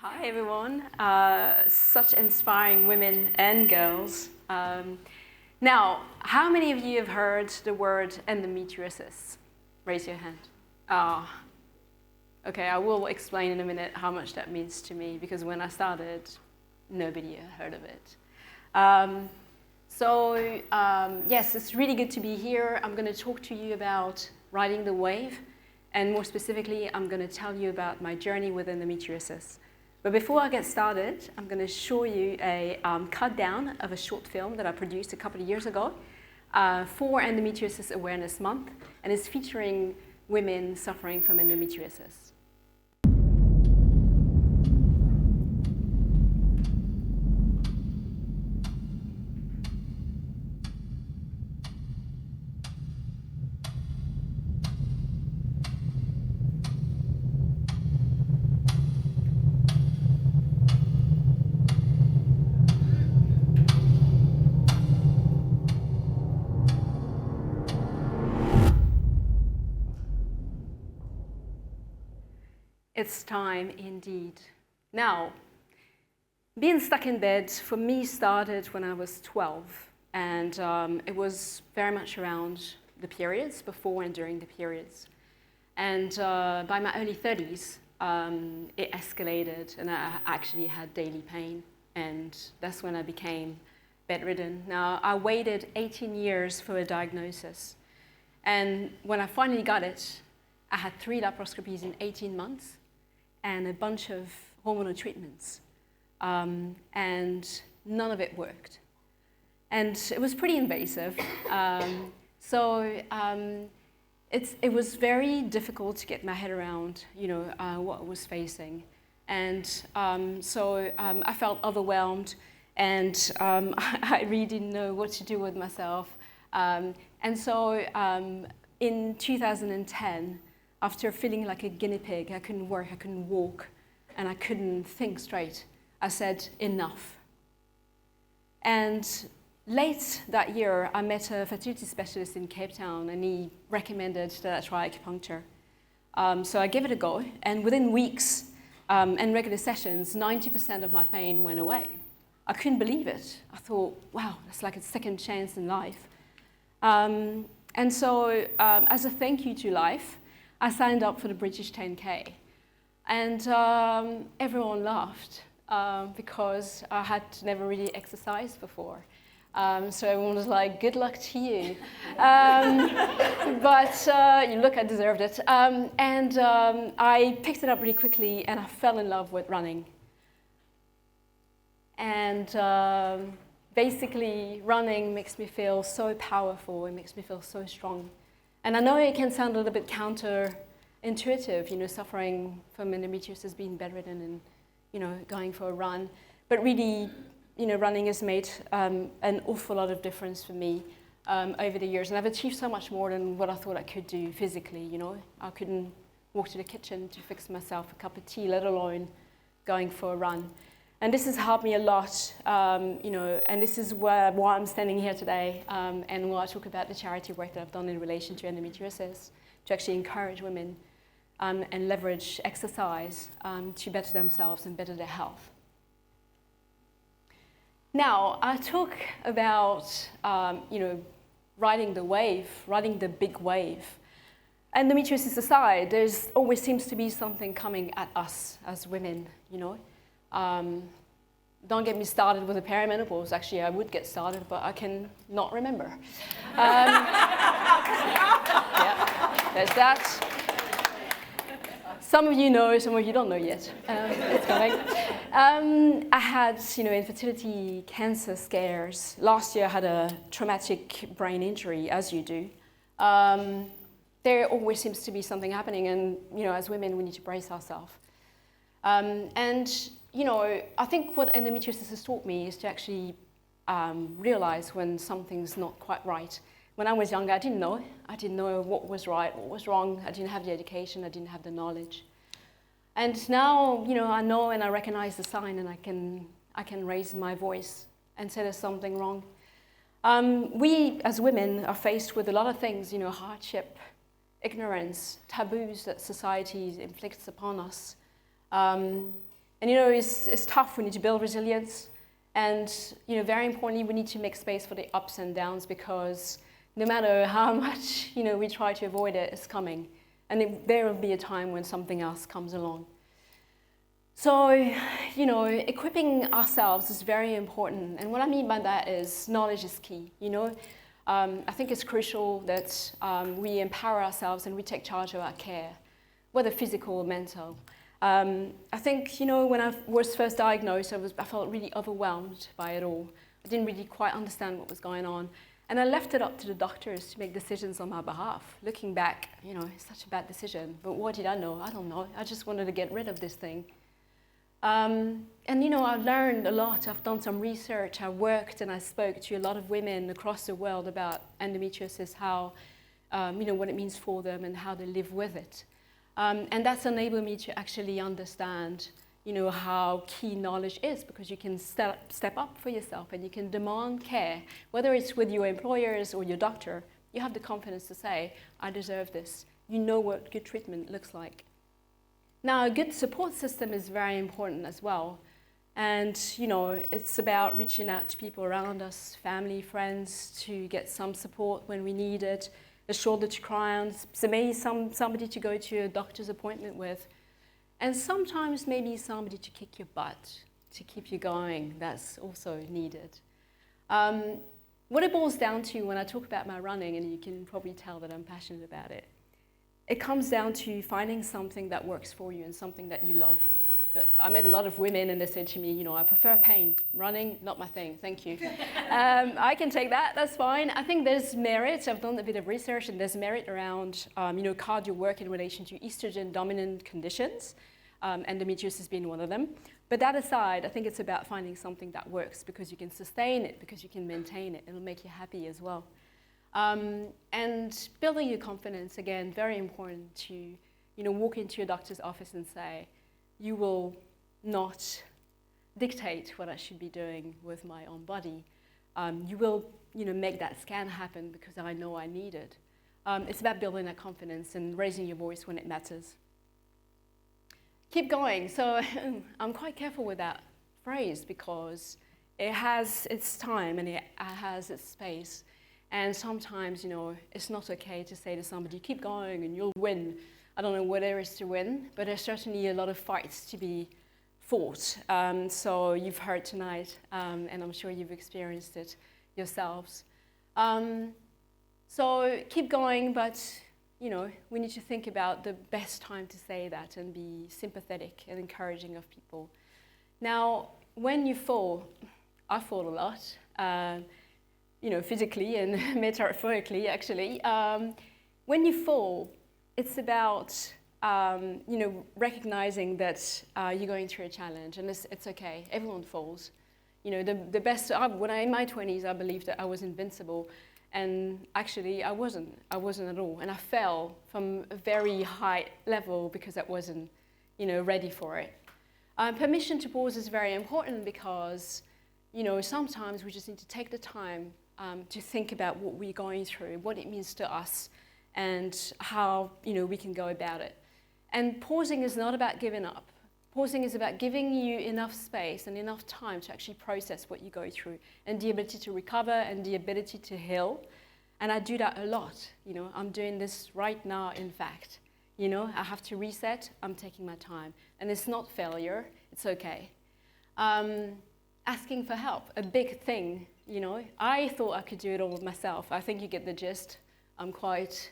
Hi everyone, such inspiring women and girls. Now, how many of you have heard the word endometriosis? Raise your hand. Okay, I will explain in a minute how much that means to me, because when I started, nobody had heard of it. Yes, it's really good to be here. I'm going to talk to you about riding the wave, and more specifically, I'm going to tell you about my journey with endometriosis. But before I get started, I'm going to show you a cut down of a short film that I produced a couple of years ago for Endometriosis Awareness Month, and it's featuring women suffering from endometriosis. It's time indeed. Now, being stuck in bed for me started when I was 12, and it was very much around the periods, before and during the periods. And by my early 30s, it escalated, and I actually had daily pain, and that's when I became bedridden. Now, I waited 18 years for a diagnosis, and when I finally got it, I had 3 laparoscopies in 18 months, and a bunch of hormonal treatments, and none of it worked. And it was pretty invasive, it was very difficult to get my head around, what I was facing. And I felt overwhelmed, and I really didn't know what to do with myself. In 2010, after feeling like a guinea pig, I couldn't work, I couldn't walk, and I couldn't think straight, I said, enough. And late that year, I met a fertility specialist in Cape Town, and he recommended that I try acupuncture. So I gave it a go, and within weeks and regular sessions, 90% of my pain went away. I couldn't believe it. I thought, wow, that's like a second chance in life. As a thank you to life, I signed up for the British 10K, and everyone laughed because I had never really exercised before. So everyone was like, good luck to you. You look, I deserved it. I picked it up really quickly, and I fell in love with running. And basically, running makes me feel so powerful, it makes me feel so strong. And I know it can sound a little bit counterintuitive, suffering from endometriosis, being bedridden and, going for a run. But really, running has made an awful lot of difference for me over the years. And I've achieved so much more than what I thought I could do physically, I couldn't walk to the kitchen to fix myself a cup of tea, let alone going for a run. And this has helped me a lot, and this is why I'm standing here today, and why I talk about the charity work that I've done in relation to endometriosis, to actually encourage women and leverage exercise to better themselves and better their health. Now, I talk about, riding the wave, riding the big wave. Endometriosis aside, there's always seems to be something coming at us as women, Don't get me started with the perimenopause. Actually, I would get started, but I can not remember. There's that. Some of you know, some of you don't know yet. It's coming. I had, infertility, cancer scares. Last year, I had a traumatic brain injury, as you do. There always seems to be something happening, and as women, we need to brace ourselves. I think what endometriosis has taught me is to actually realize when something's not quite right. When I was younger, I didn't know. I didn't know what was right, what was wrong. I didn't have the education, I didn't have the knowledge. And now, I know and I recognize the sign, and I can raise my voice and say there's something wrong. We, as women, are faced with a lot of things, hardship, ignorance, taboos that society inflicts upon us. And it's tough. We need to build resilience. And very importantly, we need to make space for the ups and downs, because no matter how much we try to avoid it, it's coming. And there will be a time when something else comes along. So, equipping ourselves is very important. And what I mean by that is knowledge is key. I think it's crucial that we empower ourselves and we take charge of our care, whether physical or mental. I think, when I was first diagnosed, I felt really overwhelmed by it all. I didn't really quite understand what was going on. And I left it up to the doctors to make decisions on my behalf. Looking back, it's such a bad decision. But what did I know? I don't know. I just wanted to get rid of this thing. And I've learned a lot. I've done some research. I worked and I spoke to a lot of women across the world about endometriosis, how, what it means for them and how they live with it. And that's enabled me to actually understand, how key knowledge is, because you can step up for yourself and you can demand care, whether it's with your employers or your doctor. You have the confidence to say, I deserve this. You know what good treatment looks like. Now, a good support system is very important as well. And, it's about reaching out to people around us, family, friends, to get some support when we need it, a shoulder to cry on, so maybe somebody to go to a doctor's appointment with. And sometimes maybe somebody to kick your butt, to keep you going. That's also needed. What it boils down to when I talk about my running, and you can probably tell that I'm passionate about it, it comes down to finding something that works for you and something that you love. But I met a lot of women and they said to me, I prefer pain. Running, not my thing, thank you. I can take that, that's fine. I think there's merit. I've done a bit of research and there's merit around cardio work in relation to estrogen dominant conditions, endometriosis being one of them. But that aside, I think it's about finding something that works, because you can sustain it, because you can maintain it. It'll make you happy as well. And building your confidence, again, very important to, walk into your doctor's office and say, you will not dictate what I should be doing with my own body. You will, make that scan happen because I know I need it. It's about building that confidence and raising your voice when it matters. Keep going. So I'm quite careful with that phrase, because it has its time and it has its space. And sometimes, it's not okay to say to somebody, keep going and you'll win. I don't know what there is to win, but there's certainly a lot of fights to be fought. So you've heard tonight, and I'm sure you've experienced it yourselves. So keep going, but, we need to think about the best time to say that and be sympathetic and encouraging of people. Now, when you fall, I fall a lot. Physically and metaphorically, actually. When you fall, it's about, recognizing that you're going through a challenge, and it's okay. Everyone falls. The best, when in my 20s, I believed that I was invincible, and actually I wasn't at all. And I fell from a very high level because I wasn't, ready for it. Permission to pause is very important, because, sometimes we just need to take the time to think about what we're going through, what it means to us, and how we can go about it. And pausing is not about giving up. Pausing is about giving you enough space and enough time to actually process what you go through, and the ability to recover and the ability to heal. And I do that a lot. I'm doing this right now, in fact. I have to reset, I'm taking my time. And it's not failure, it's okay. Asking for help, a big thing. I thought I could do it all myself. I think you get the gist. I'm quite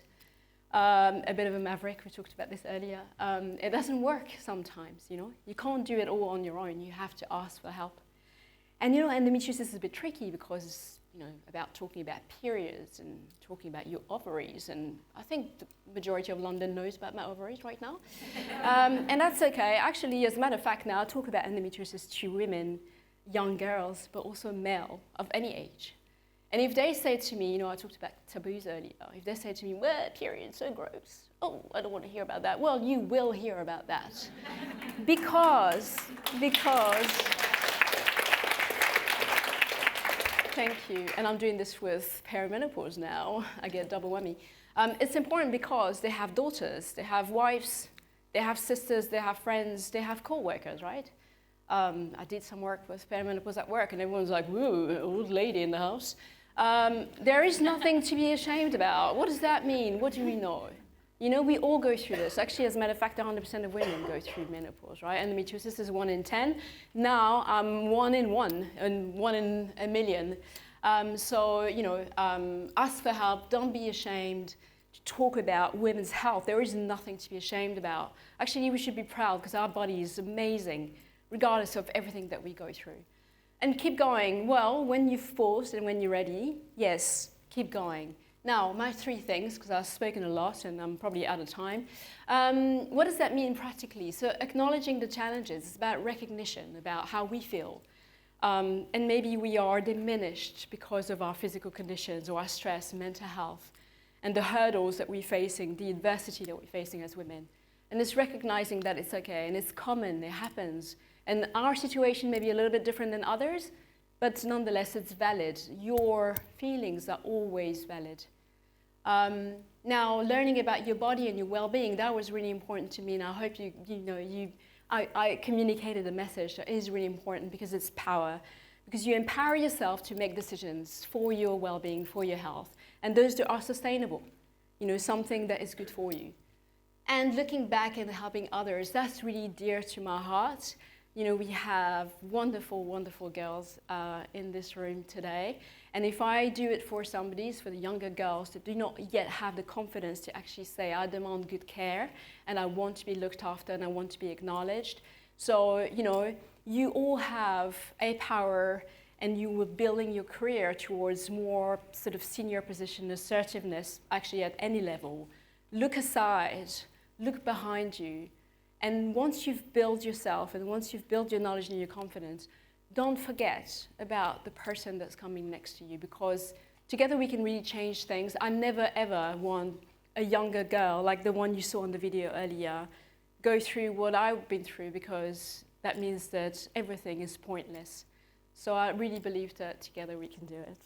a bit of a maverick. We talked about this earlier. It doesn't work sometimes, You can't do it all on your own. You have to ask for help. And, endometriosis is a bit tricky, because it's, about talking about periods and talking about your ovaries. And I think the majority of London knows about my ovaries right now. And that's okay. Actually, as a matter of fact, now I talk about endometriosis to women, young girls, but also male of any age. And if they say to me, I talked about taboos earlier, if they say to me, well, periods, so gross. Oh, I don't want to hear about that. Well, you will hear about that. because, thank you. And I'm doing this with perimenopause now. I get double whammy. It's important because they have daughters, they have wives, they have sisters, they have friends, they have co-workers, right? I did some work with perimenopause at work, and everyone's like, "Woo, old lady in the house." There is nothing to be ashamed about. What does that mean? What do we know? You know, we all go through this. Actually, as a matter of fact, 100% of women go through menopause, right? Endometriosis is 1 in 10. Now, 1 in 1 and 1 in a million. So, you know, ask for help. Don't be ashamed to talk about women's health. There is nothing to be ashamed about. Actually, we should be proud because our body is amazing, regardless of everything that we go through. And keep going. Well, when you're forced and when you're ready, yes, keep going. Now, my 3 things, because I've spoken a lot and I'm probably out of time. What does that mean practically? So acknowledging the challenges is about recognition, about how we feel. And maybe we are diminished because of our physical conditions or our stress, mental health, and the hurdles that we're facing, the adversity that we're facing as women. And it's recognizing that it's okay and it's common, it happens. And our situation may be a little bit different than others, but nonetheless, it's valid. Your feelings are always valid. Now, learning about your body and your well-being, that was really important to me, and I hope I communicated a message that is really important because it's power. Because you empower yourself to make decisions for your well-being, for your health, and those that are sustainable, you know, something that is good for you. And looking back and helping others, that's really dear to my heart. You know, we have wonderful, wonderful girls in this room today. And if I do it for somebody, for the younger girls that do not yet have the confidence to actually say, I demand good care, and I want to be looked after, and I want to be acknowledged. So, you know, you all have a power, and you will building your career towards more sort of senior position, assertiveness, actually at any level. Look aside, look behind you. And once you've built yourself and once you've built your knowledge and your confidence, don't forget about the person that's coming next to you, because together we can really change things. I never ever want a younger girl like the one you saw in the video earlier go through what I've been through, because that means that everything is pointless. So I really believe that together we can do it.